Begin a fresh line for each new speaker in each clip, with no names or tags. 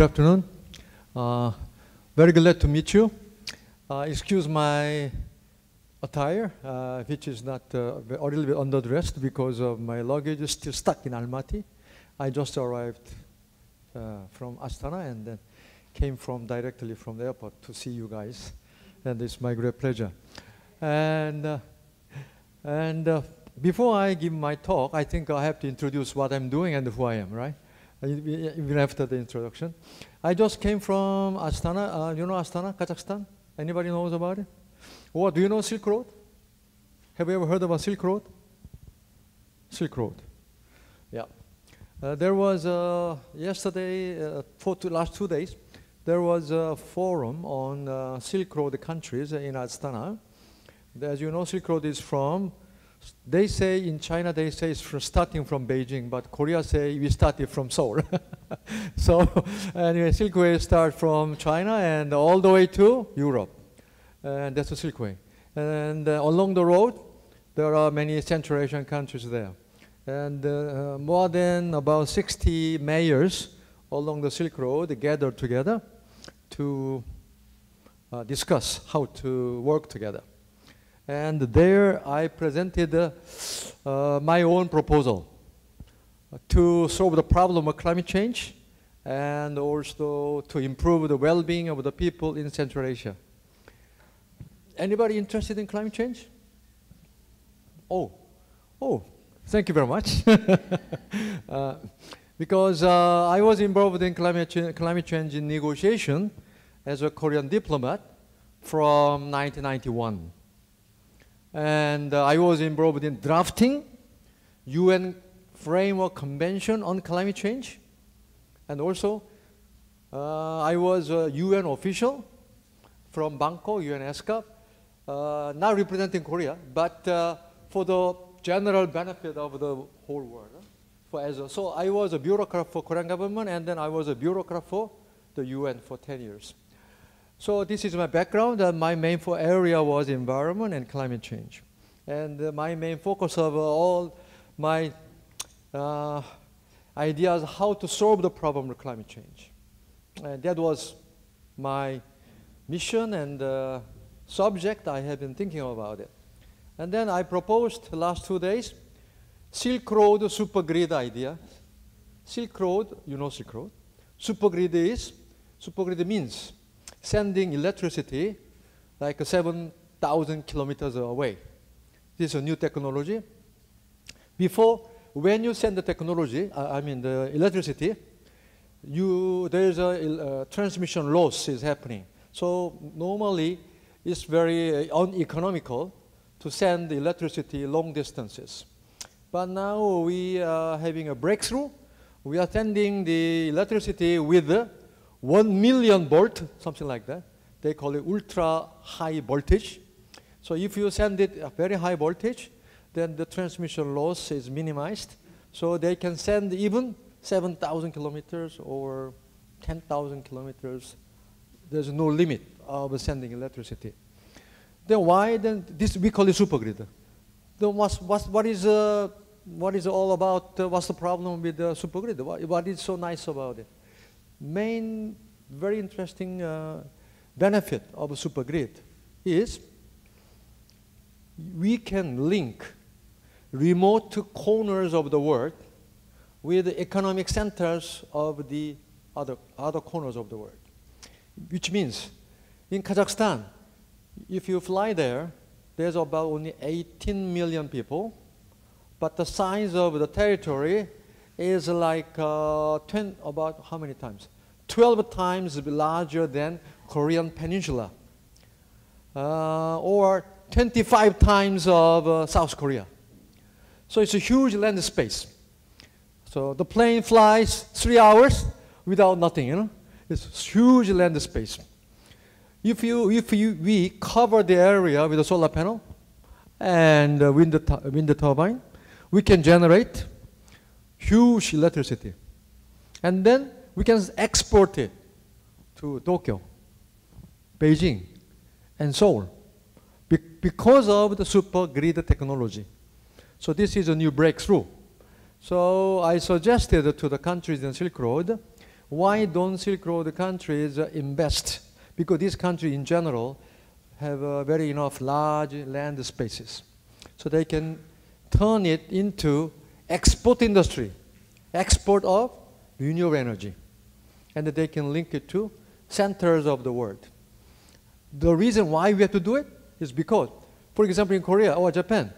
afternoon. Very glad to meet you. Excuse my attire, which is not a little bit underdressed because of my luggage is still stuck in Almaty. I just arrived from Astana and then came directly from the airport to see you guys, and it's my great pleasure. And before I give my talk, I think I have to introduce what I'm doing and who I am, right? Even after the introduction. I just came from Astana. You know Astana, Kazakhstan? Anybody knows about it? Or do you know Silk Road? Have you ever heard about Silk Road? Silk Road. Yeah. There was yesterday, last 2 days, there was a forum on Silk Road countries in Astana. As you know, Silk Road is from, they say in China, they say it's starting from Beijing, but Korea say we started from Seoul. So anyway, Silk Way starts from China and all the way to Europe. And that's the Silk Way. And along the road, there are many Central Asian countries there. And more than about 60 mayors along the Silk Road gathered together to discuss how to work together. And there I presented my own proposal to solve the problem of climate change and also to improve the well-being of the people in Central Asia. Anybody interested in climate change? Oh, thank you very much. Because I was involved in climate change negotiation as a Korean diplomat from 1991. And I was involved in drafting UN Framework Convention on Climate Change. And also, I was a UN official from Bangkok, UN ESCAP, not representing Korea, but for the general benefit of the whole world. So I was a bureaucrat for Korean government, and then I was a bureaucrat for the UN for 10 years. So this is my background. My main area was environment and climate change. And my main focus of all my ideas how to solve the problem of climate change. And that was my mission and subject. I have been thinking about it. And then I proposed the last 2 days Silk Road supergrid idea. Silk Road, you know Silk Road. Supergrid means sending electricity like 7,000 kilometers away. This is a new technology. Before, when you send the technology, the electricity, there's a transmission loss is happening. So normally, it's very uneconomical to send the electricity long distances. But now we are having a breakthrough. We are sending the electricity with 1 million volt, something like that. They call it ultra high voltage. So if you send it a very high voltage, then the transmission loss is minimized. So they can send even 7,000 kilometers or 10,000 kilometers. There's no limit of sending electricity. Then why then this we call it supergrid? Then what is all about? What's the problem with the supergrid? What is so nice about it? Main, very interesting benefit of a supergrid is we can link remote corners of the world with the economic centers of the other corners of the world. Which means in Kazakhstan, if you fly there, there's about only 18 million people, but the size of the territory is like about how many times? 12 times larger than Korean Peninsula, or 25 times of South Korea. So it's a huge land space. So the plane flies 3 hours without nothing, you know? It's huge land space. If we cover the area with a solar panel and wind turbine, we can generate huge electricity. And then we can export it to Tokyo, Beijing, and Seoul because of the supergrid technology. So this is a new breakthrough. So I suggested to the countries in Silk Road, why don't Silk Road countries invest? Because these countries in general have very enough large land spaces. So they can turn it into export industry, export of renewable energy. And they can link it to centers of the world. The reason why we have to do it is because, for example, in Korea or Japan,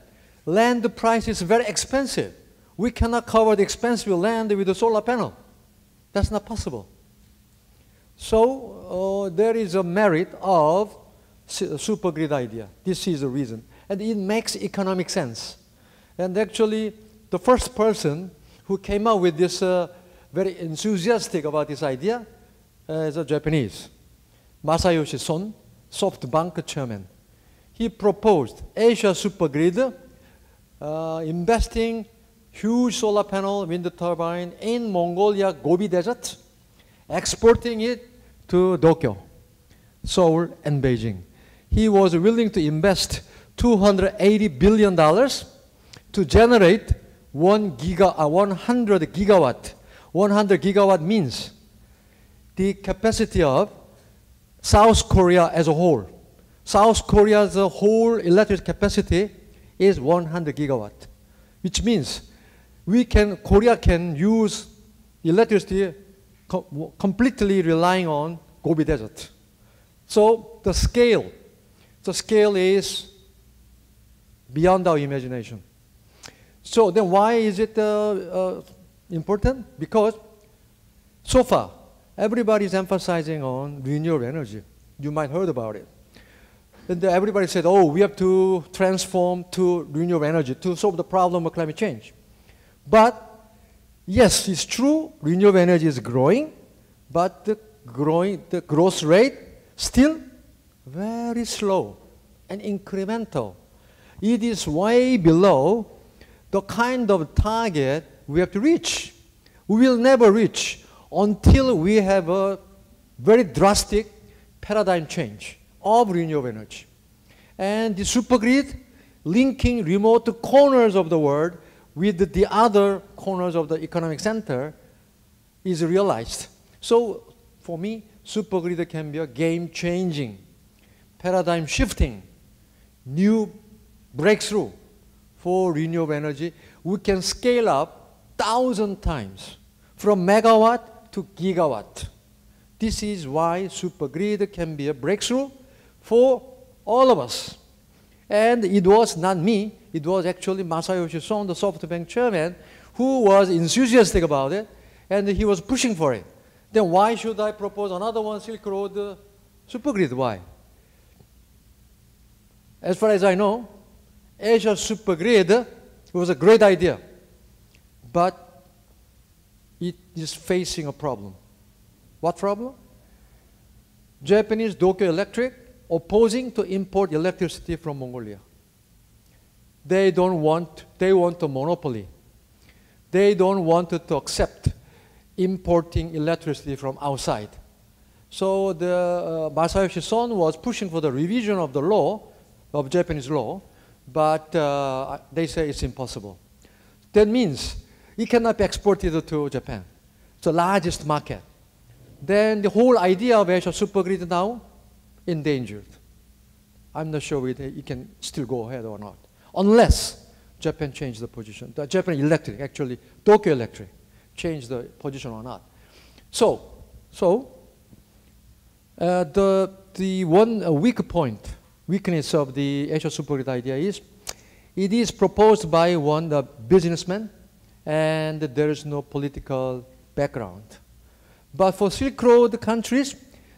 land price is very expensive. We cannot cover the expensive land with a solar panel. That's not possible. So there is a merit of super grid idea. This is the reason. And it makes economic sense. And actually, the first person who came up with this very enthusiastic about this idea is a Japanese, Masayoshi Son, SoftBank chairman. He proposed Asia supergrid, investing huge solar panel, wind turbine in Mongolia Gobi Desert, exporting it to Tokyo, Seoul, and Beijing. He was willing to invest $280 billion to generate 100 gigawatt. 100 gigawatt means the capacity of South Korea as a whole. South Korea's whole electric capacity is 100 gigawatt, which means Korea can use electricity completely relying on Gobi Desert. So the scale is beyond our imagination. So then why is it important? Because so far, everybody is emphasizing on renewable energy. You might have heard about it. And everybody said, oh, we have to transform to renewable energy to solve the problem of climate change. But yes, it's true, renewable energy is growing, but the growth rate still very slow and incremental. It is way below the kind of target we have to reach. We will never reach until we have a very drastic paradigm change of renewable energy. And the supergrid linking remote corners of the world with the other corners of the economic center is realized. So for me, supergrid can be a game-changing, paradigm-shifting, new breakthrough for renewable energy. We can scale up 1,000 times from megawatt to gigawatt. This is why supergrid can be a breakthrough for all of us. And it was not me, it was actually Masayoshi Son, the SoftBank chairman, who was enthusiastic about it, and he was pushing for it. Then why should I propose another one, Silk Road supergrid? Why? As far as I know, Asia supergrid was a great idea, but it is facing a problem. What problem? Japanese Tokyo Electric opposing to import electricity from Mongolia. They want a monopoly. They don't want to accept importing electricity from outside. So the Masayoshi Son was pushing for the revision of the law, of Japanese law, but they say it's impossible. That means it cannot be exported to Japan. It's the largest market. Then the whole idea of Asia supergrid now endangered. I'm not sure it can still go ahead or not, unless Japan changed the position. The Japan Electric, actually, Tokyo Electric, changed the position or not. So the one weakness of the Asia supergrid idea is it is proposed by one businessman, and there is no political background. But for Silk Road countries,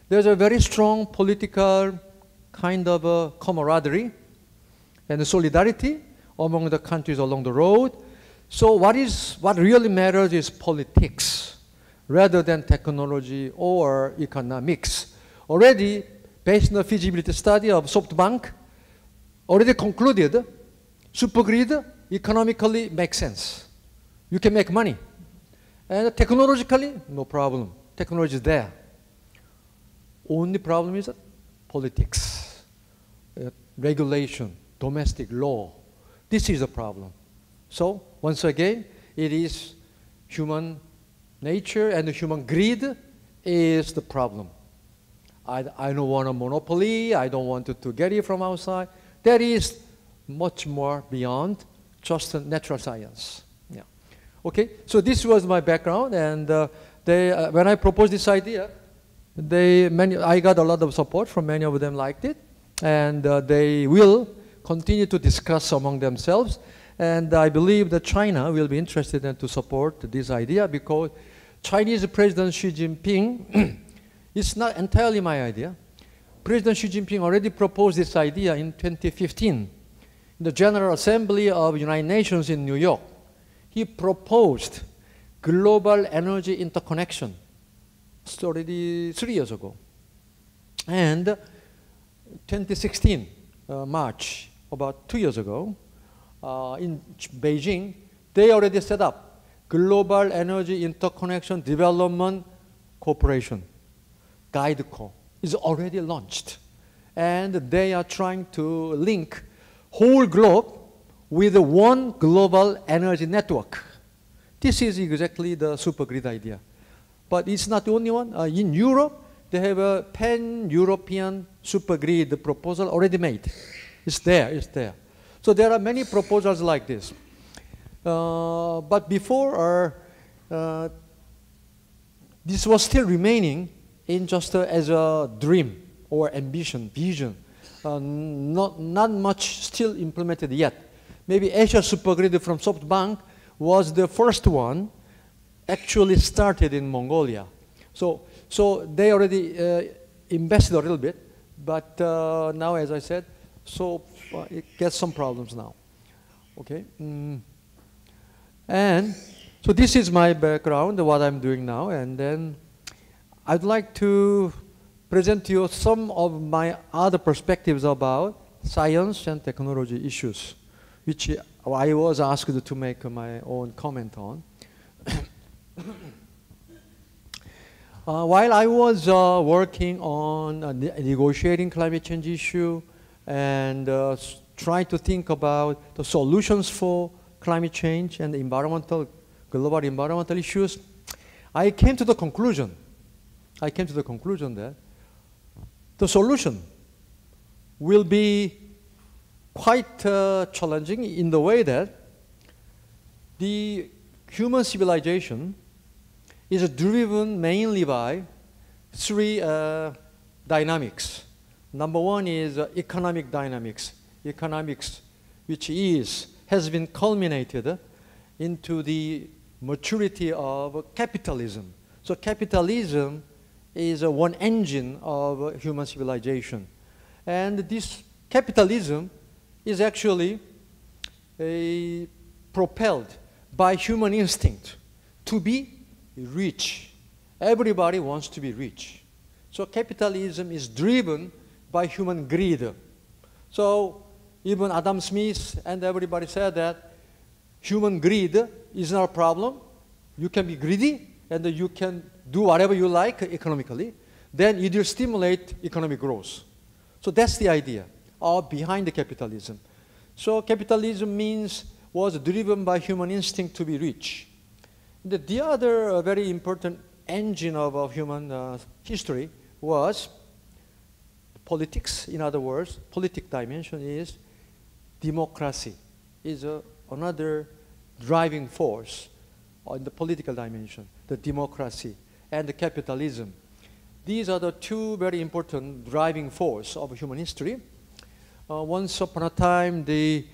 there's a very strong political kind of camaraderie and solidarity among the countries along the road. So what really matters is politics rather than technology or economics. Already, based on the feasibility study of SoftBank, already concluded supergrid economically makes sense. You can make money. And technologically, no problem. Technology is there. Only problem is politics, regulation, domestic law. This is the problem. So once again, it is human nature and human greed is the problem. I don't want a monopoly. I don't want to get it from outside. That is much more beyond just natural science. Yeah. Okay, so this was my background, and when I proposed this idea, I got a lot of support from many of them liked it, and they will continue to discuss among themselves, and I believe that China will be interested in to support this idea because Chinese President Xi Jinping, it's not entirely my idea. President Xi Jinping already proposed this idea in 2015 in the General Assembly of United Nations in New York. He proposed global energy interconnection. It's already 3 years ago. And 2016, March, about 2 years ago, in Beijing, they already set up Global Energy Interconnection Development Corporation, GuideCo, is already launched. And they are trying to link whole globe with one global energy network. This is exactly the supergrid idea. But it's not the only one. In Europe, they have a pan-European supergrid proposal already made. It's there, it's there. So there are many proposals like this. But before, this was still remaining in just as a dream or ambition, vision. Not much still implemented yet. Maybe Asia Supergrid from SoftBank was the first one actually started in Mongolia. So they already invested a little bit, but now, as I said, it gets some problems now. Okay. And so this is my background, what I'm doing now, and then I'd like to present to you some of my other perspectives about science and technology issues, which I was asked to make my own comment on. While I was working on negotiating climate change issue and trying to think about the solutions for climate change and global environmental issues, I came to the conclusion that the solution will be quite challenging in the way that the human civilization is driven mainly by three dynamics. Number one is economic dynamics. Economics, which has been culminated into the maturity of capitalism. So capitalism is one engine of human civilization. And this capitalism is actually propelled by human instinct to be rich. Everybody wants to be rich. So capitalism is driven by human greed. So even Adam Smith and everybody said that human greed is not a problem. You can be greedy and you can do whatever you like economically. Then it will stimulate economic growth. So that's the idea behind the capitalism. So capitalism was driven by human instinct to be rich. The other very important engine of human history was politics. In other words, politic dimension is democracy, is another driving force on the political dimension, the democracy and the capitalism. These are the two very important driving force of human history. Once upon a time, the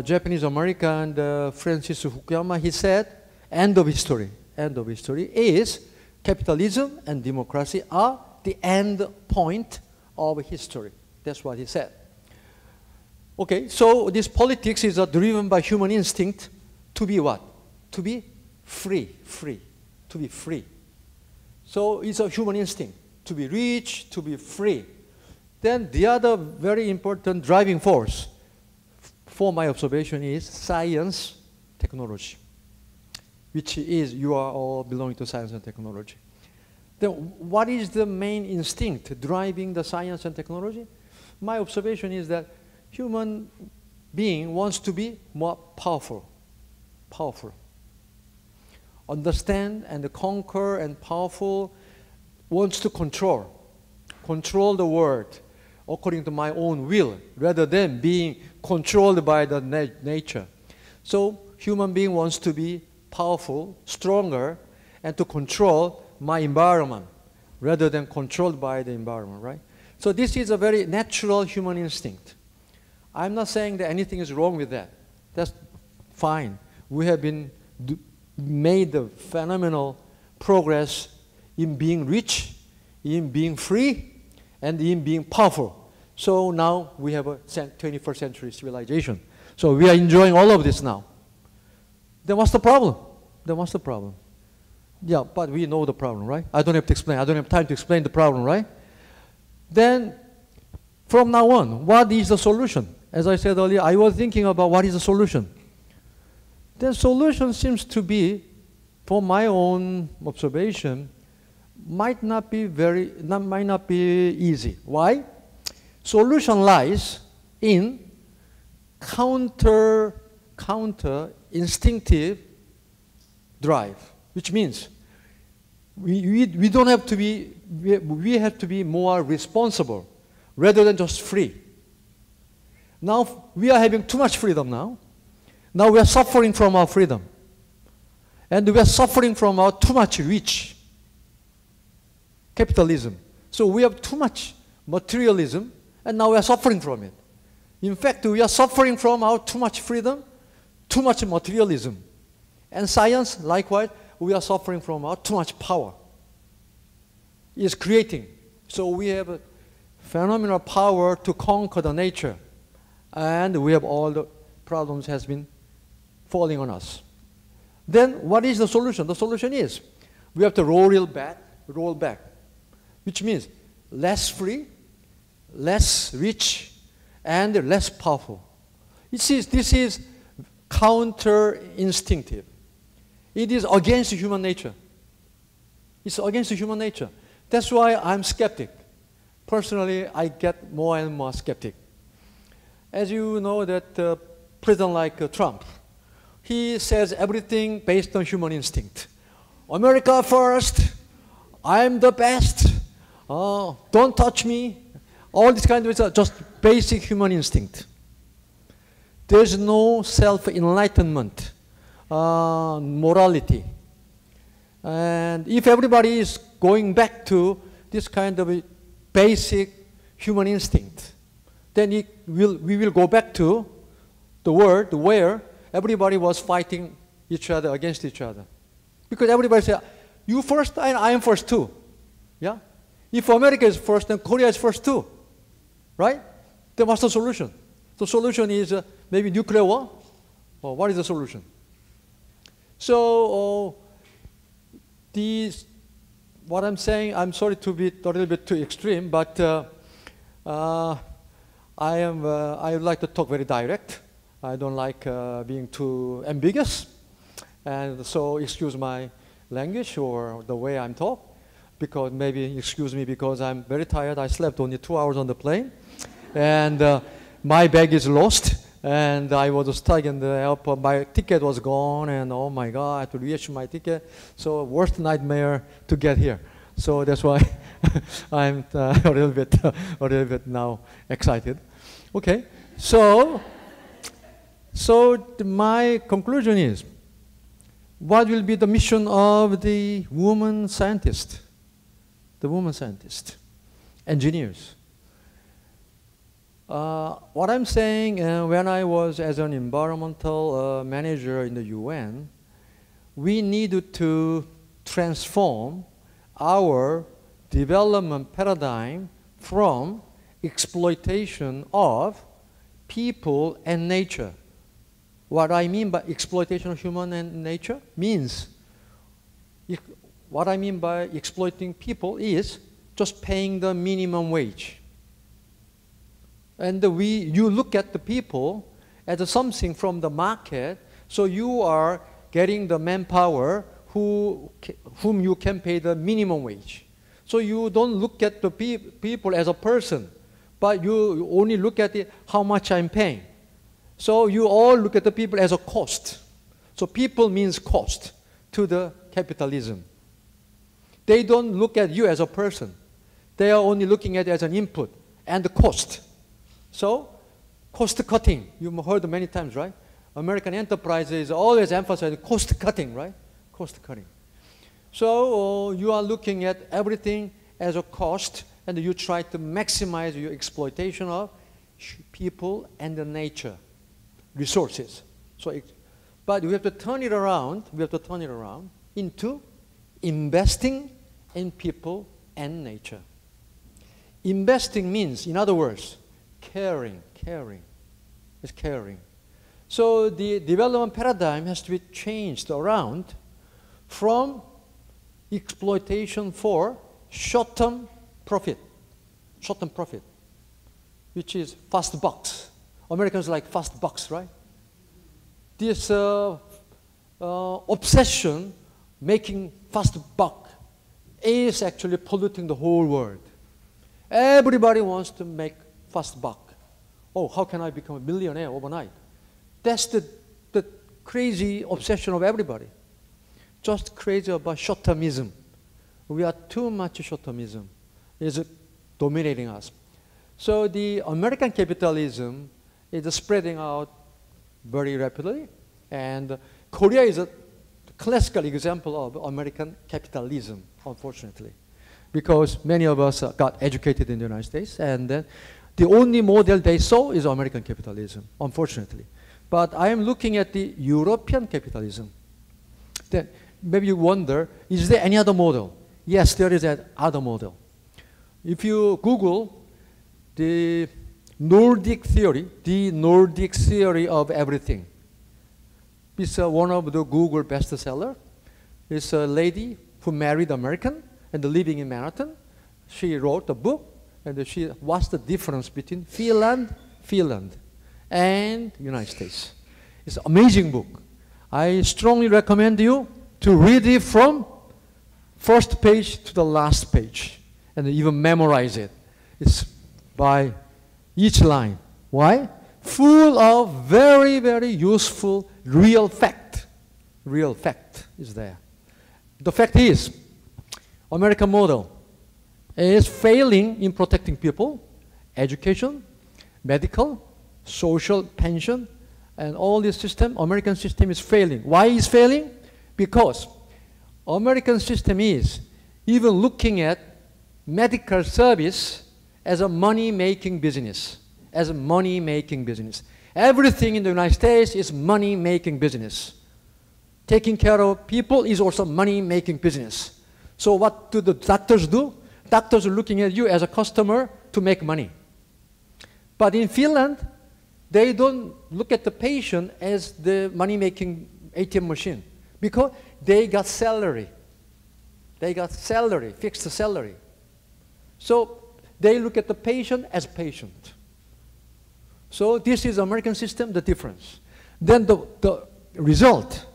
Japanese American Francis Fukuyama, he said, end of history is capitalism and democracy are the end point of history. That's what he said. Okay, so this politics is driven by human instinct to be what? To be free, to be free. So it's a human instinct to be rich, to be free. Then the other very important driving force for my observation is science, technology, which is, you are all belonging to science and technology. Then what is the main instinct driving the science and technology? My observation is that human being wants to be more powerful. Understand and conquer and powerful wants to control the world according to my own will, rather than being controlled by the nature. So human being wants to be powerful, stronger, and to control my environment, rather than controlled by the environment, right? So this is a very natural human instinct. I'm not saying that anything is wrong with that. That's fine. We have been made the phenomenal progress in being rich, in being free, and in being powerful. So now we have a 21st century civilization. So we are enjoying all of this now. Then what's the problem? Then what's the problem? Yeah, but we know the problem, right? I don't have to explain. I don't have time to explain the problem, right? Then, from now on, what is the solution? As I said earlier, I was thinking about what is the solution. The solution seems to be, from my own observation, might not be easy. Why? Solution lies in counter instinctive drive, which means we don't have to be, we have to be more responsible rather than just free. Now we are having too much freedom now. Now we are suffering from our freedom. And we are suffering from our too much rich capitalism. So we have too much materialism, and now we are suffering from it. In fact, we are suffering from our too much freedom, too much materialism. And science, likewise, we are suffering from our too much power. It's creating. So we have a phenomenal power to conquer the nature. And we have all the problems has been falling on us. Then what is the solution? The solution is we have to roll back, which means less free, less rich, and less powerful. This is counter-instinctive. It is against human nature. It's against human nature. That's why I'm skeptic. Personally, I get more and more skeptic. As you know that president like Trump, he says everything based on human instinct. America first, I'm the best, don't touch me. All this kind of is just basic human instinct. There's no self-enlightenment, morality. And if everybody is going back to this kind of a basic human instinct, then we will go back to the world where everybody was fighting each other against each other. Because everybody said, you first and I am first too. Yeah? If America is first, then Korea is first too. Right? Then what's the solution? The solution is maybe nuclear war? Or what is the solution? So, what I'm saying, I'm sorry to be a little bit too extreme, but I would like to talk very direct. I don't like being too ambiguous. And so excuse my language or the way I'm talk, because maybe excuse me because I'm very tired. I slept only 2 hours on the plane. And my bag is lost. And I was stuck in the airport. My ticket was gone. And oh my God, I had to reissue my ticket. So worst nightmare to get here. So that's why I'm a little bit now excited. Okay. So my conclusion is, what will be the mission of the woman scientist? The woman scientist, engineers. What I'm saying, when I was as an environmental manager in the UN, we needed to transform our development paradigm from exploitation of people and nature. What I mean by exploitation of human and nature means, what I mean by exploiting people is just paying the minimum wage. And you look at the people as something from the market, so you are getting the manpower whom you can pay the minimum wage. So you don't look at the people as a person, but you only look at it, how much I'm paying. So you all look at the people as a cost. So people means cost to the capitalism. They don't look at you as a person. They are only looking at it as an input and the cost. So, cost cutting, you've heard many times, right? American enterprises always emphasize cost cutting, right? Cost cutting. So, you are looking at everything as a cost, and you try to maximize your exploitation of people and the nature, resources. So, but we have to turn it around, into investing in people and nature. Investing means, in other words, caring. It's caring. So the development paradigm has to be changed around from exploitation for short-term profit, which is fast bucks. Americans like fast bucks, right? This obsession making fast buck is actually polluting the whole world. Everybody wants to make fast buck. Oh, how can I become a millionaire overnight? That's the crazy obsession of everybody. Just crazy about short-termism. We are too much short-termism. It's dominating us. So the American capitalism is spreading out very rapidly, and Korea is a classical example of American capitalism, unfortunately, because many of us got educated in the United States, and then the only model they saw is American capitalism, unfortunately. But I am looking at the European capitalism. Then maybe you wonder, is there any other model? Yes, there is that other model. If you Google the Nordic theory of everything, it's one of the Google bestseller. It's a lady who married American and living in Manhattan. She wrote a book, and what's the difference between Finland and United States. It's an amazing book. I strongly recommend you to read it from first page to the last page and even memorize it. It's by each line. Why? Full of very, very useful real fact. Real fact is there. The fact is, American model is failing in protecting people, education, medical, social, pension, and all this system, American system is failing. Why is failing? Because American system is even looking at medical service as a money-making business. Everything in the United States is money-making business. Taking care of people is also money-making business. So what do the doctors do? Doctors are looking at you as a customer to make money. But in Finland, they don't look at the patient as the money-making ATM machine because they got salary. They got salary, fixed salary. So they look at the patient as patient. So this is American system, the difference. Then the result,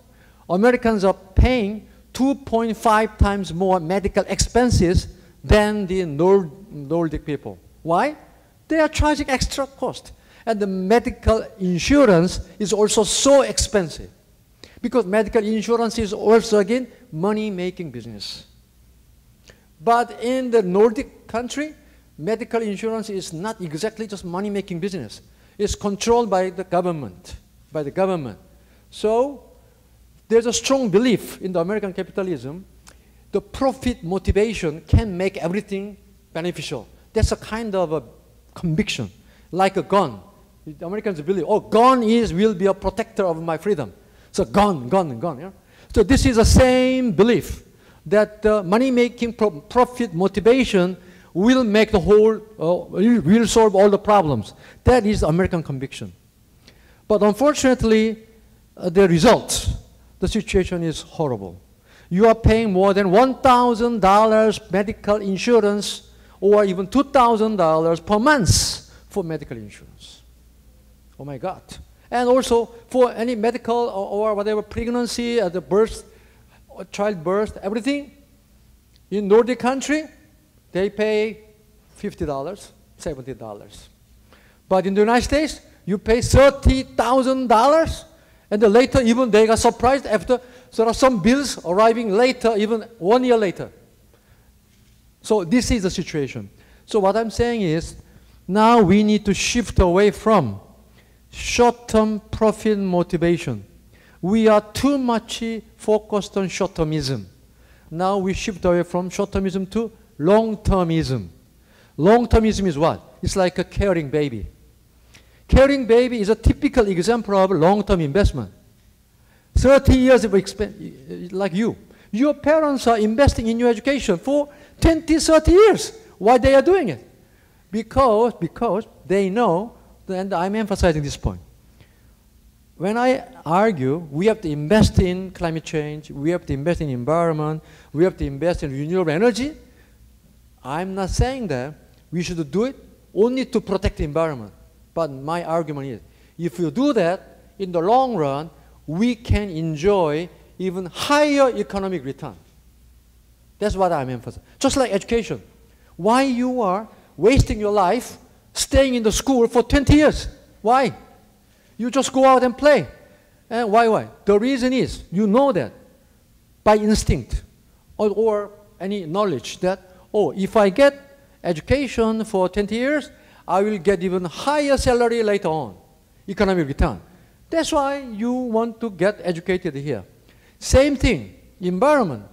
Americans are paying 2.5 times more medical expenses than the Nordic people. Why? They are charging extra cost. And the medical insurance is also so expensive. Because medical insurance is also, again, money-making business. But in the Nordic country, medical insurance is not exactly just money-making business. It's controlled by the government. So there's a strong belief in the American capitalism. The profit motivation can make everything beneficial. That's a kind of a conviction, like a gun. The Americans believe, oh, gun will be a protector of my freedom. So gun. Yeah? So this is the same belief that money-making profit motivation will make the whole, will solve all the problems. That is American conviction. But unfortunately, the results, the situation is horrible. You are paying more than $1,000 medical insurance or even $2,000 per month for medical insurance. Oh my God. And also for any medical or whatever pregnancy, the birth, childbirth, everything, in Nordic country, they pay $50, $70. But in the United States, you pay $30,000, and then later even they got surprised after there are some bills arriving later, even 1 year later. So this is the situation. So what I'm saying is, now we need to shift away from short-term profit motivation. We are too much focused on short-termism. Now we shift away from short-termism to long-termism. Long-termism is what? It's like a caring baby. Caring baby is a typical example of long-term investment. 30 years of expense, like you. Your parents are investing in your education for 20, 30 years. Why they are doing it? Because they know, and I'm emphasizing this point. When I argue we have to invest in climate change, we have to invest in environment, we have to invest in renewable energy, I'm not saying that we should do it only to protect the environment. But my argument is, if you do that, in the long run, we can enjoy even higher economic return. That's what I'm emphasizing. Just like education. Why you are wasting your life staying in the school for 20 years? Why? You just go out and play. And why? The reason is, you know that by instinct or any knowledge that, oh, if I get education for 20 years, I will get even higher salary later on, economic return. That's why you want to get educated here. Same thing, environment.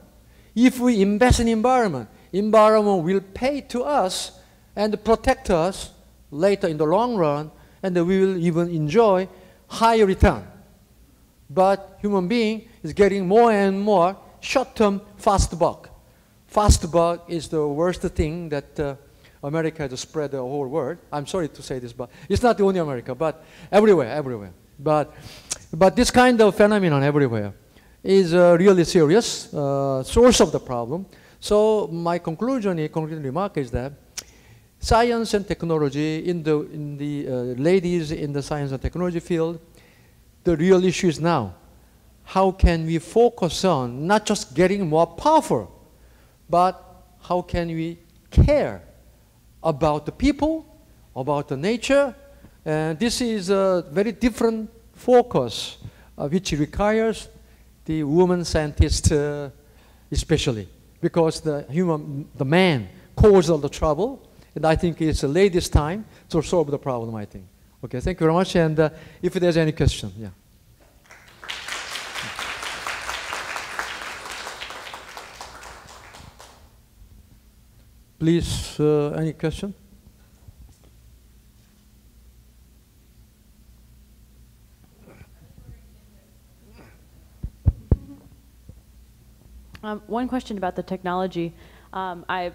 If we invest in environment, environment will pay to us and protect us later in the long run, and we will even enjoy higher return. But human being is getting more and more short-term fast buck. Fast buck is the worst thing that America has spread the whole world. I'm sorry to say this, but it's not the only America, but everywhere. But this kind of phenomenon everywhere is really serious source of the problem. So my conclusion remark is that science and technology, in the ladies in the science and technology field, the real issue is now, how can we focus on not just getting more powerful, but how can we care about the people, about the nature, and this is a very different focus which requires the woman scientist especially, because the man caused all the trouble, and I think it's the ladies' time to solve the problem, I think. Okay, thank you very much, and if there's any question, yeah. Please, any question?
One question about the technology. I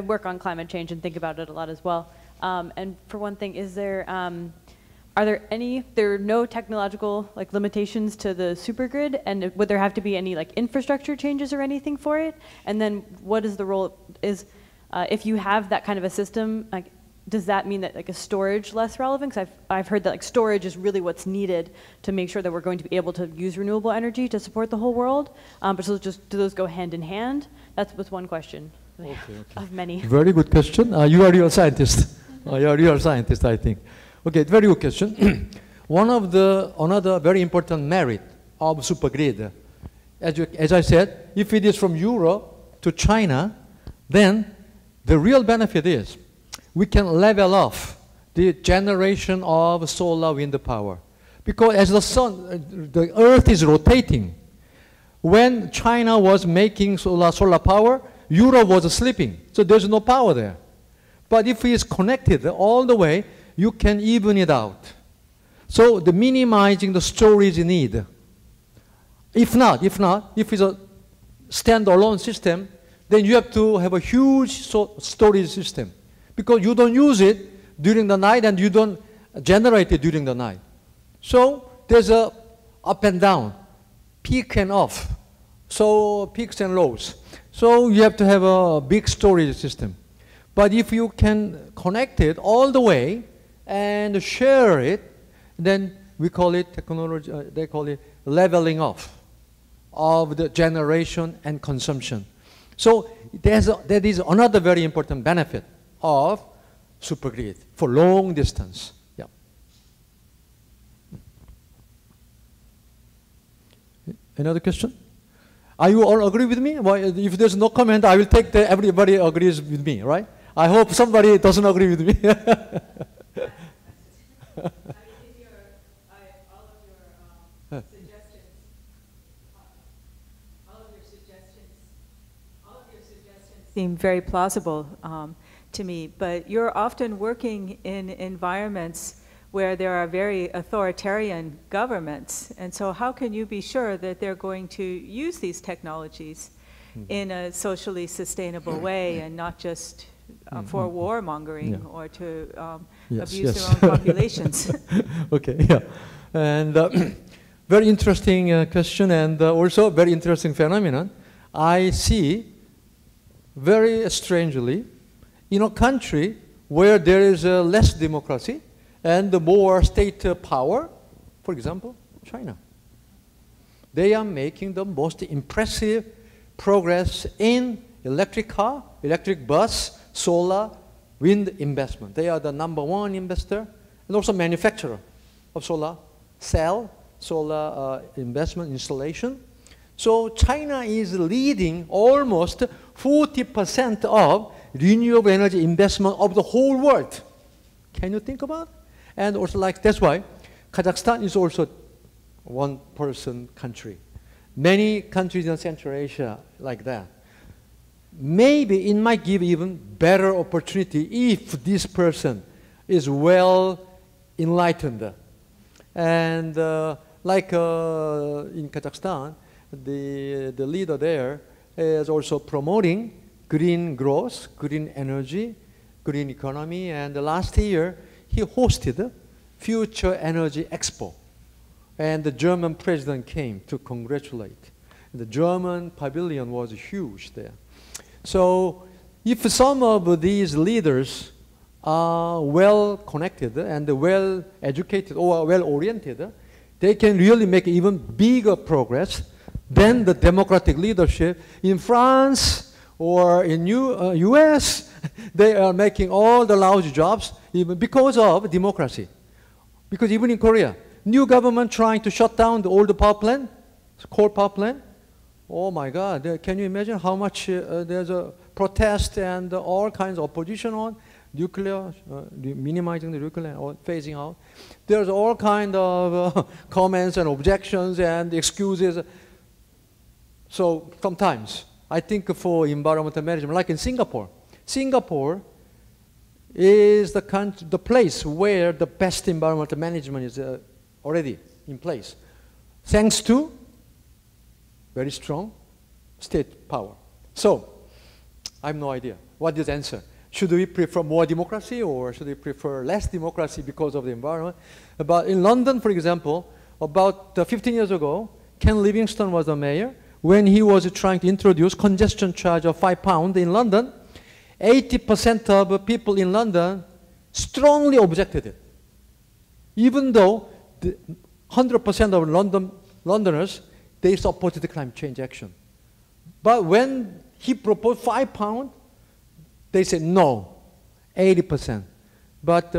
work on climate change and think about it a lot as well. And for one thing, are there no technological limitations to the supergrid, and would there have to be any infrastructure changes or anything for it? And then what is the role if you have that kind of a system, does that mean that is storage less relevant? Because I've heard that storage is really what's needed to make sure that we're going to be able to use renewable energy to support the whole world. But so do those go hand in hand? That's one question. Okay. Of many. Very good question. You are a real scientist. You are a real scientist, I think. Okay, very good question. Another very important merit of supergrid, as I said, if it is from Europe to China, then the real benefit is we can level off the generation of solar wind power. Because as the earth is rotating, when China was making solar power, Europe was sleeping, so there's no power there. But if it is connected all the way, you can even it out. So the minimizing the storage need. If it's a standalone system, then you have to have a huge storage system, because you don't use it during the night and you don't generate it during the night. So there's a up and down, peak and off, so peaks and lows. So you have to have a big storage system. But if you can connect it all the way and share it, then we call it technology, they call it leveling off of the generation and consumption. So that is another very important benefit of supergrid for long distance. Yeah. Another question?
Are you all agree with me? Well, if there's no comment, I will take the everybody agrees with me, right? I hope somebody doesn't agree with me.
Seem very plausible to me, but you're often working in environments where there are very authoritarian governments, and so how can you be sure that they're going to use these technologies in a socially sustainable way and not just for warmongering or to abuse their own populations?
Okay, yeah. And very interesting question, and also very interesting phenomenon. I see very strangely, in a country where there is less democracy and more state power, for example, China. They are making the most impressive progress in electric car, electric bus, solar, wind investment. They are the #1 investor and also manufacturer of solar cell, solar investment installation. So China is leading almost 40% of renewable energy investment of the whole world. Can you think about it? And also that's why Kazakhstan is also one-person country. Many countries in Central Asia like that. Maybe it might give even better opportunity if this person is well enlightened. And in Kazakhstan, the leader there is also promoting green growth, green energy, green economy, and last year he hosted Future Energy Expo, and the German president came to congratulate. The German pavilion was huge there. So if some of these leaders are well connected and well educated or well oriented, they can really make even bigger progress than the democratic leadership in France or in US. They are making all the lousy jobs even because of democracy. Because even in Korea, new government trying to shut down the old power plant, coal power plant. Oh my God, can you imagine how much there's a protest and all kinds of opposition on nuclear, minimizing the nuclear or phasing out. There's all kinds of comments and objections and excuses. So sometimes, I think for environmental management, like in Singapore, Singapore is the place where the best environmental management is already in place, thanks to very strong state power. So, I have no idea. What is the answer? Should we prefer more democracy or should we prefer less democracy because of the environment? But in London, for example, about 15 years ago, Ken Livingstone was the mayor. When he was trying to introduce congestion charge of £5 in London, 80% of people in London strongly objected it. Even though 100% of Londoners, they supported the climate change action. But when he proposed £5, they said no, 80%. But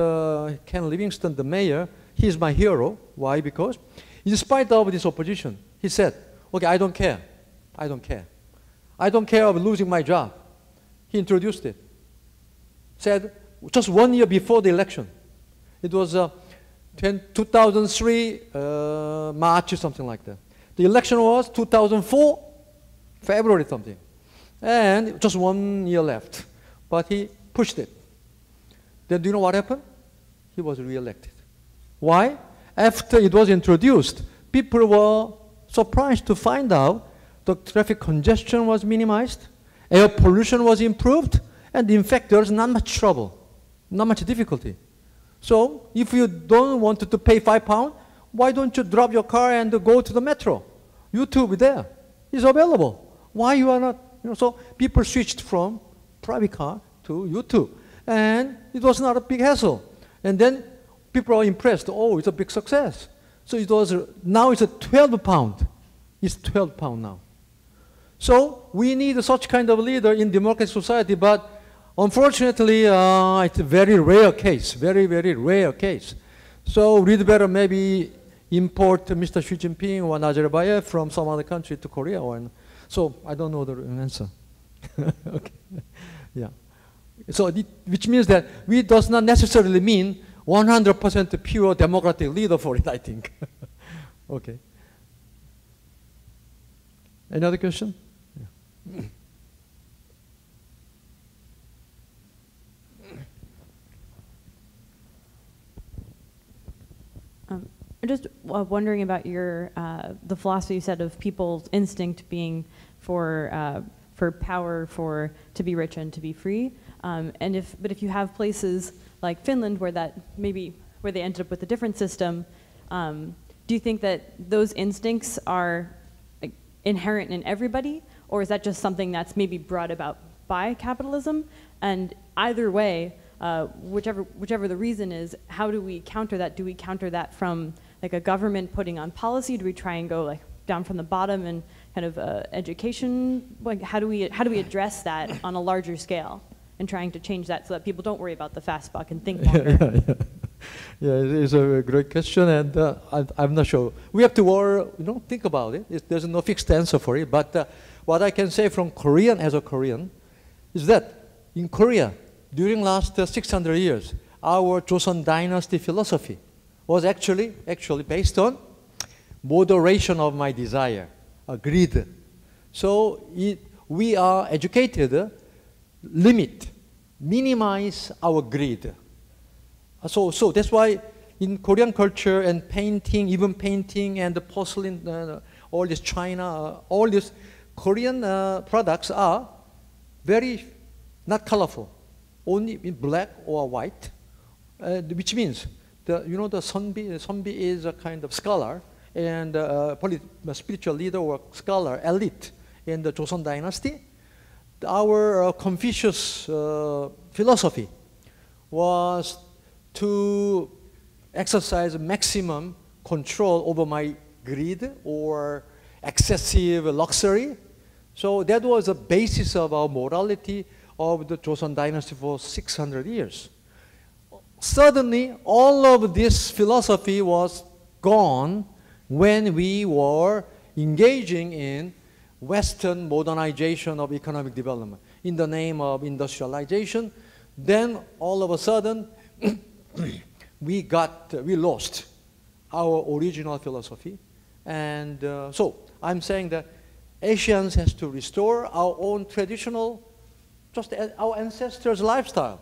Ken Livingstone, the mayor, he's my hero. Why? Because in spite of this opposition, he said, okay, I don't care. I don't care. I don't care of losing my job. He introduced it. Said just 1 year before the election. It was 2003 March or something like that. The election was 2004 February something. And just 1 year left. But he pushed it. Then do you know what happened? He was re-elected. Why? After it was introduced, people were surprised to find out the traffic congestion was minimized, air pollution was improved, and in fact there's not much trouble, not much difficulty. So if you don't want to pay £5, why don't you drop your car and go to the metro? YouTube there is available. Why you are not? So people switched from private car to YouTube, and it was not a big hassle. And then people are impressed. Oh, it's a big success. So it was now it's a £12. It's £12 now. So we need such kind of leader in democratic society, but unfortunately, it's a very rare case, very, very rare case. So we'd better maybe import Mr. Xi Jinping or Nazarbayev from some other country to Korea. So I don't know the answer. Okay. Yeah. So which means that we does not necessarily mean 100% pure democratic leader for it, I think. Okay. Any other question? Yeah.
I'm just wondering about your the philosophy you said of people's instinct being for power, to be rich and to be free. But if you have places like Finland where they ended up with a different system, do you think that those instincts are like, inherent in everybody, or is that just something that's maybe brought about by capitalism? And either way, whichever the reason is, how do we counter that? Do we counter that from like a government putting on policy? Do we try and go like down from the bottom and kind of education? Like how do we address that on a larger scale and trying to change that so that people don't worry about the fast buck and think longer?
Yeah, it is a great question, and I'm not sure. We have to think about it. There's no fixed answer for it. But what I can say from Korean as a Korean is that in Korea, during last 600 years, our Joseon dynasty philosophy was actually based on moderation of my desire, greed. So we are educated, minimize our greed. So that's why in Korean culture and painting, even painting and the porcelain, all this China, all these Korean products are very not colorful, only in black or white, which means the Sunbi is a kind of scholar and a spiritual leader or scholar elite in the Joseon dynasty. Our Confucius philosophy was to exercise maximum control over my greed or excessive luxury. So that was the basis of our morality of the Joseon dynasty for 600 years. Suddenly, all of this philosophy was gone when we were engaging in Western modernization of economic development in the name of industrialization. Then all of a sudden, we lost our original philosophy. And so I'm saying that Asians has to restore our own traditional, just our ancestors' lifestyle.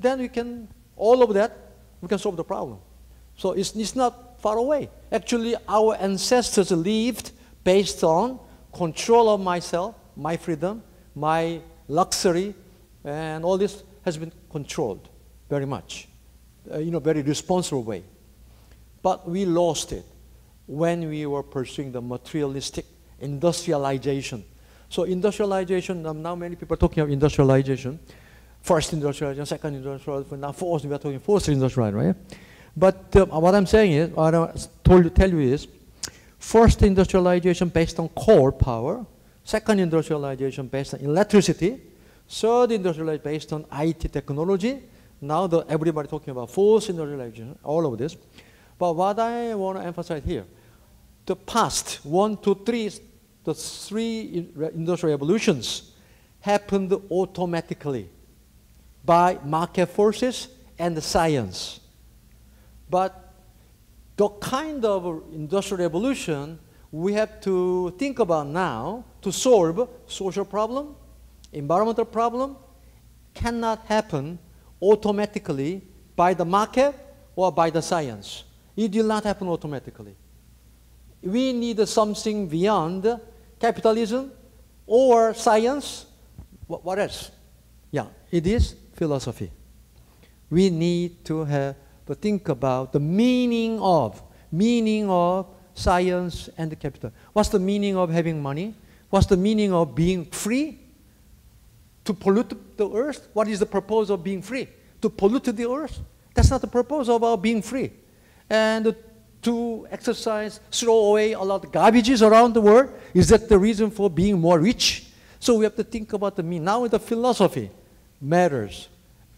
Then we can, all of that, we can solve the problem. So it's not far away. Actually, our ancestors lived based on control of myself, my freedom, my luxury, and all this has been controlled very much, very responsible way. But we lost it when we were pursuing the materialistic industrialization. So industrialization, now many people are talking about industrialization. First industrialization, second industrialization, now fourth, we are talking fourth industrialization, right? But what I'm saying is, what I told to tell you is, first industrialization based on coal power, second industrialization based on electricity, third industrialization based on IT technology. Now everybody talking about fourth industrialization, all of this. But what I want to emphasize here, the past 1, 2, 3, the three industrial revolutions happened automatically by market forces and science. But the kind of industrial revolution we have to think about now to solve social problem, environmental problem, cannot happen automatically by the market or by the science. It will not happen automatically. We need something beyond capitalism or science. What else? Yeah, it is philosophy. We need to think about the meaning of science and capital. What's the meaning of having money? What's the meaning of being free? To pollute the earth? What is the purpose of being free? To pollute the earth? That's not the purpose of our being free. And to throw away a lot of garbages around the world, is that the reason for being more rich? So we have to think about the meaning. Now the philosophy matters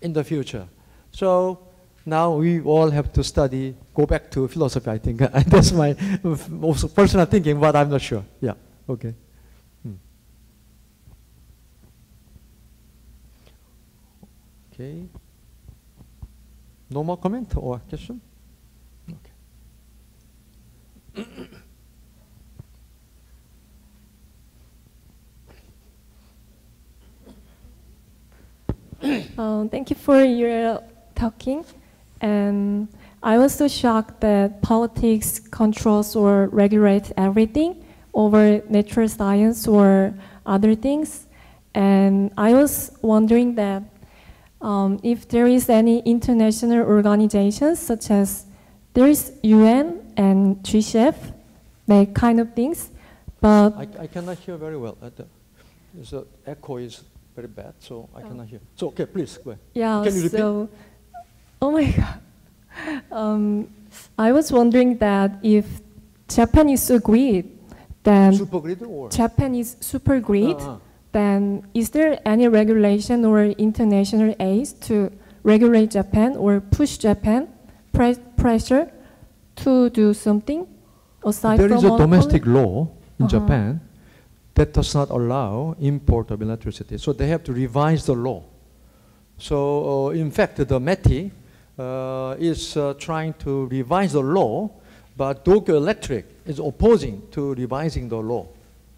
in the future. So now we all have to go back to philosophy, I think. That's my personal thinking, but I'm not sure. Yeah, okay. Okay. No more comment or question? Okay.
Thank you for your talking. And I was so shocked that politics controls or regulates everything over natural science or other things. And I was wondering that if there is any international organizations such as there's UN and GCF, that kind of things, but
I cannot hear very well. The echo is very bad, so I cannot hear. So okay, please go ahead.
Yeah.
Can you repeat?
So, oh my God. I was wondering that if Japan is so great, then
Super grid or?
Japan is super great, then is there any regulation or international aids to regulate Japan or push Japan, pressure to do something aside
There
from
is a
monopoly?
domestic law in Japan that does not allow import of electricity. So they have to revise the law. So in fact, the METI is trying to revise the law, but Tokyo Electric is opposing to revising the law.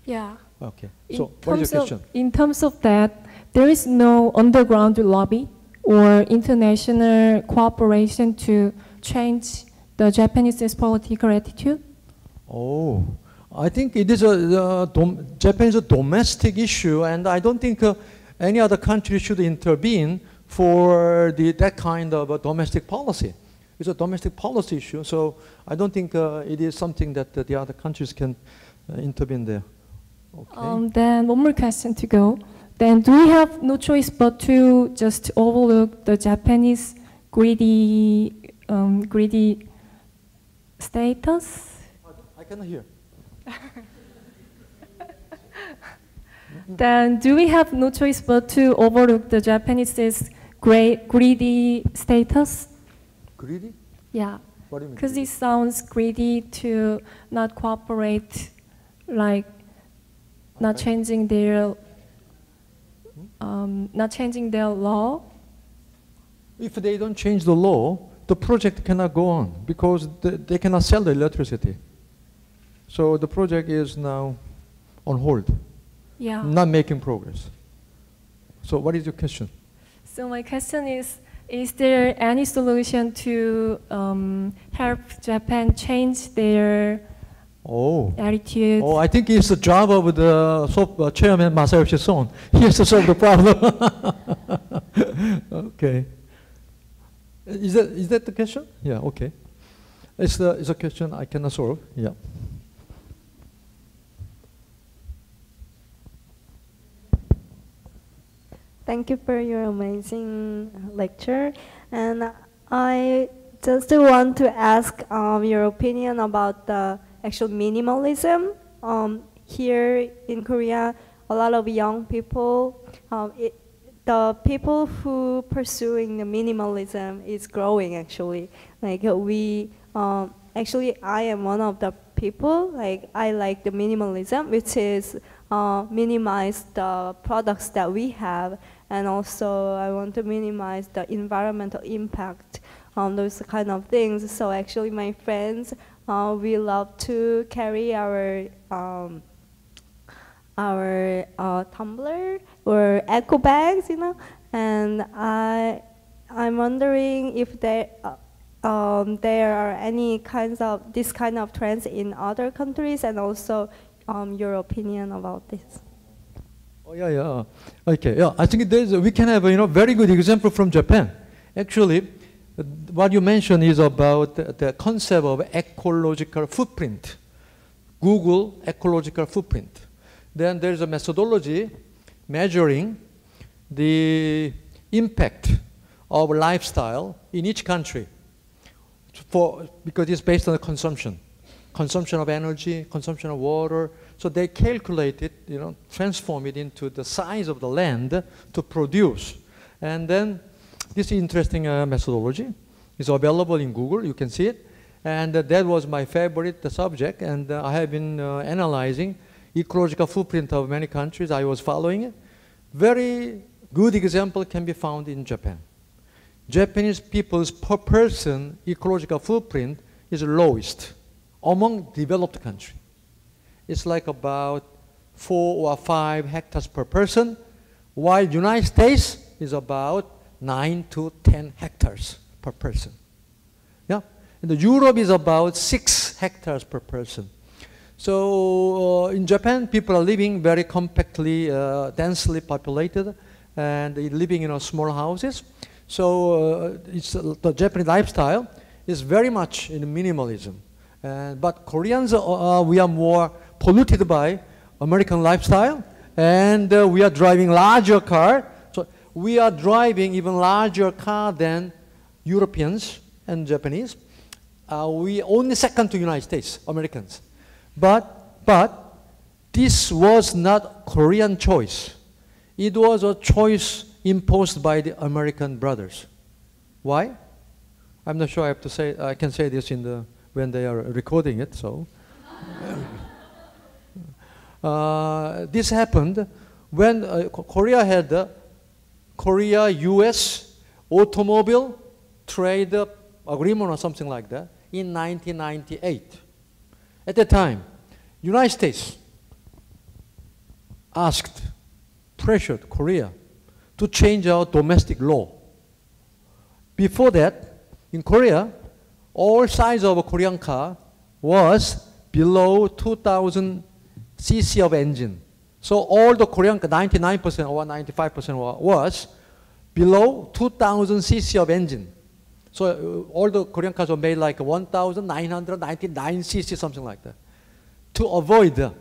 Yeah.
Okay. So what is your question?
In terms of that, there is no underground lobby or international cooperation to change the Japanese political attitude?
Oh, I think it is Japan's a domestic issue, and I don't think any other country should intervene for that kind of a domestic policy. It's a domestic policy issue, so I don't think it is something that the other countries can intervene there. Okay.
Then one more question to go. Then do we have no choice but to just overlook the Japanese greedy status?
I cannot hear.
Then do we have no choice but to overlook the Japanese's greedy status?
Greedy?
Yeah.
What do you mean?
Because it sounds greedy to not cooperate, like not changing their law.
If they don't change the law, the project cannot go on because they cannot sell the electricity. So the project is now on hold,
Yeah.
not making progress. So what is your question?
So my question is there any solution to help Japan change their attitude?
Oh, I think it's the job of the chairman Masayoshi Son. He has to solve the problem. Okay. Is that the question? Yeah, okay. It's a question I cannot solve. Yeah.
Thank you for your amazing lecture. And I just want to ask your opinion about the actual minimalism. Here in Korea, a lot of young people, the people who pursuing the minimalism is growing actually. Like actually I am one of the people, like I like the minimalism, which is minimize the products that we have, and also I want to minimize the environmental impact on those kind of things. So actually my friends, we love to carry our tumbler or eco bags, you know, and I'm wondering if there are any kinds of this kind of trends in other countries, and also your opinion about this.
Oh yeah. Okay, yeah. I think we can have a very good example from Japan. Actually, what you mentioned is about the concept of ecological footprint. Google ecological footprint. Then there's a methodology measuring the impact of lifestyle in each country, because it's based on the consumption of energy, consumption of water. So they calculate it, transform it into the size of the land to produce. And then this interesting methodology is available in Google. You can see it. And that was my favorite subject. And I have been analyzing ecological footprint of many countries. I was following it. Very good example can be found in Japan. Japanese people's per person ecological footprint is lowest among developed countries. It's like about 4 or 5 hectares per person, while United States is about 9 to 10 hectares per person. Yeah, and Europe is about 6 hectares per person. So in Japan, people are living very compactly, densely populated, and living in small houses. So the Japanese lifestyle is very much in minimalism. But Koreans, we are more polluted by American lifestyle, and we are driving larger car. So we are driving even larger car than Europeans and Japanese. We only second to United States, Americans. But this was not Korean choice. It was a choice imposed by the American brothers. Why? I'm not sure I have to say. I can say this when they are recording it. So this happened when Korea had the Korea-U.S. automobile trade agreement or something like that in 1998. At the time, United States pressured Korea to change our domestic law. Before that, in Korea, all size of a Korean car was below 2,000 cc of engine. So all the Korean, 99% or 95% was below 2,000 cc of engine. So all the Korean cars were made like 1,999 cc, something like that. To avoid the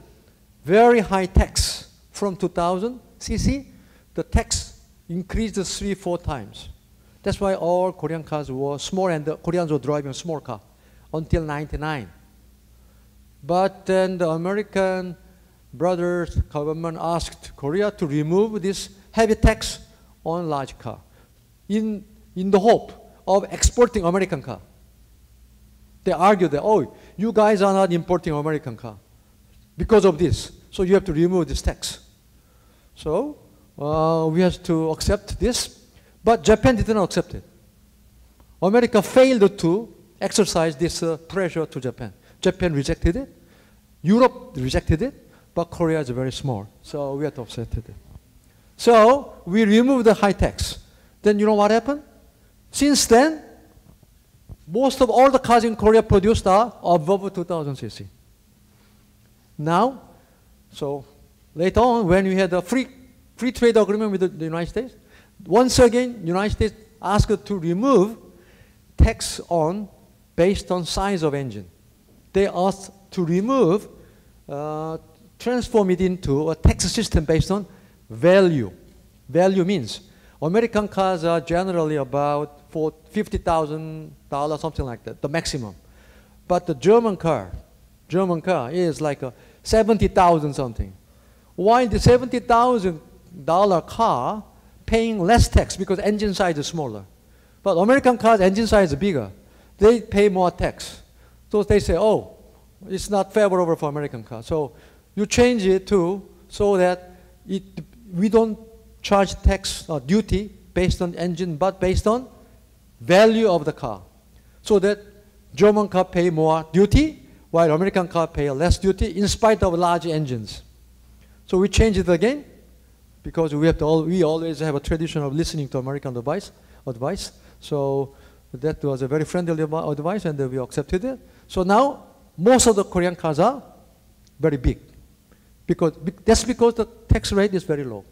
very high tax from 2,000 cc, the tax increased 3-4 times. That's why all Korean cars were small, and the Koreans were driving a small car until 99. But then the American brothers government asked Korea to remove this heavy tax on large car in the hope of exporting American car. They argued that, oh, you guys are not importing American car because of this, so you have to remove this tax. So we have to accept this, but Japan didn't accept it. America failed to exercise this pressure to Japan. Japan rejected it, Europe rejected it, but Korea is very small, so we have to accept it. So we removed the high tax. Then you know what happened? Since then, most of all the cars in Korea produced are above 2,000 cc. Now, so later on, when we had a free trade agreement with the United States, once again, United States asked to remove tax based on size of engine. They asked to remove, transform it into a tax system based on value. Value means American cars are generally about $50,000, something like that, the maximum. But the German car is like a 70,000 something. While the $70,000 car paying less tax because engine size is smaller. But American cars, engine size is bigger. They pay more tax. So they say, oh, it's not favorable for American cars. So you change it so that we don't charge tax or duty based on engine, but based on value of the car. So that German car pay more duty, while American car pay less duty in spite of large engines. So we change it again, because we always have a tradition of listening to American advice. So that was a very friendly advice, and we accepted it. So now most of the Korean cars are very big. That's because the tax rate is very low.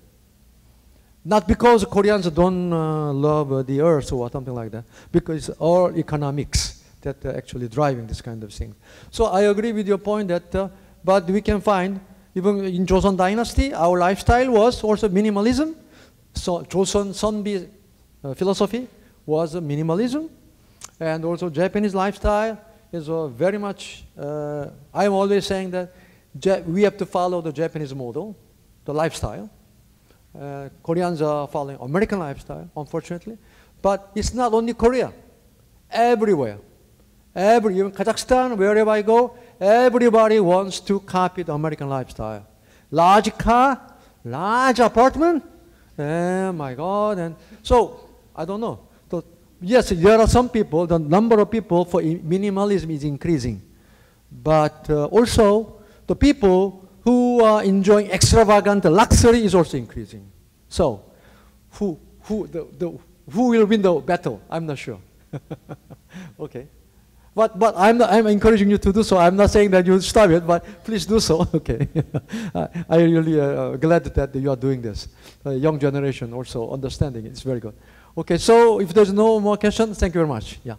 Not because Koreans don't love the earth or something like that, because it's all economics that are actually driving this kind of thing. So I agree with your point that, but we can find, even in Joseon Dynasty, our lifestyle was also minimalism. So Joseon Sunbi philosophy was minimalism. And also Japanese lifestyle is very much, I'm always saying that we have to follow the Japanese model, the lifestyle. Koreans are following American lifestyle, unfortunately. But it's not only Korea, everywhere. Even Kazakhstan, wherever I go, everybody wants to copy the American lifestyle. Large car, large apartment, oh my God. And so, I don't know. yes, there are some people, the number of people for minimalism is increasing. But also, the people who are enjoying extravagant luxury is also increasing. So, who will win the battle? I'm not sure. Okay. But I'm encouraging you to do so. I'm not saying that you stop it, but please do so. Okay. I really glad that you are doing this. Young generation also understanding it. It's very good. Okay, so if there's no more questions, thank you very much. Yeah.